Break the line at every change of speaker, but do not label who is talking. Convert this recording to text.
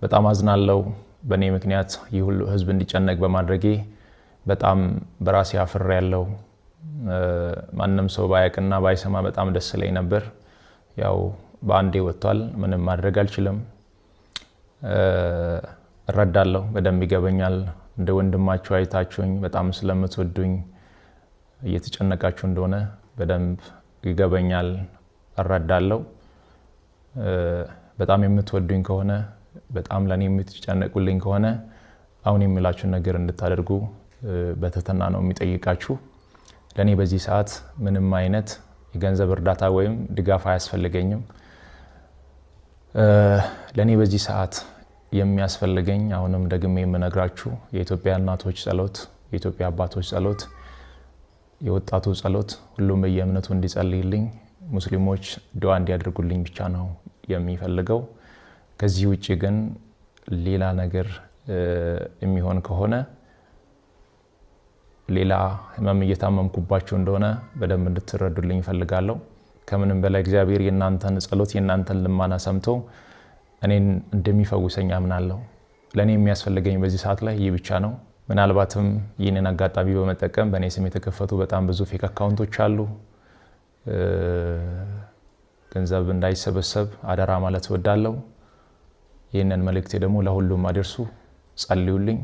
በጣም አዝናለሁ በኔ ምክንያት ይሁሉ ህዝብ እንዲጨነቅ በማድረጌ በጣም በራሴ አፍሬያለሁ ማንንም ሰው ባያቅና ባይሰማ በጣም ደስ ይለኝ ነበር ያው በአንዴ ወጥቷል ምንም ማድረግ አልችልም እረዳለሁ በደንብ ይገበኛል እንደ ወንድማችሁ አይታችሁኝ በጣም ስለምትወዱኝ እየተጨነቃችሁ እንደሆነ በደንብ ይገበኛል እረዳለሁ በጣም የምትወዱኝ ከሆነ በጣም ለኔ የምትጨነቁልኝ ከሆነ አሁን የሚላችሁ ነገር እንድታደርጉ በተተና ነው የሚጠይቃችሁ ለኔ በዚህ ሰዓት ምንም አይነት የገንዘብ እርዳታ ወይም ድጋፍ አያስፈልገኝም ለኔ በዚህ ሰዓት የሚያስፈልገኝ አሁንም ደግሜ የምነግራችሁ የኢትዮጵያ እናቶች ጸሎት የኢትዮጵያ አባቶች ጸሎት የወጣቱ ጸሎት ሁሉም በየእምነቱ እንዲጸልይልኝ ሙስሊሞች ዱዓ እንዲያደርጉልኝ ብቻ ነው የሚፈልገው ከዚህ ውጪ ግን ሌላ ነገር የሚሆን ከሆነ ሌላ ህመም እየታመምኩባችሁ እንደሆነ በደንብ እንድትረዱልኝ ፈልጋለሁ ከምንም በላይ እግዚአብሔር የናንተን ጸሎት የናንተን ልማና ሰምቶ እኔን እንደሚፈውሰኝ አምናለሁ ለኔ የሚያስፈልገኝ በዚህ ሰዓት ላይ ይህ ብቻ ነው ምናልባትም ይህንን አጋጣሚ በመጠቀም በኔ ስም የተከፈቱ በጣም ብዙ ፌክ አካውንቶች አሉ ገንዘብ እንዳይሰበሰብ አደራ ማለት ወዳለው ይህንን መልእክቴ ደግሞ ለሁሉም አድርሱ ጸልዩልኝ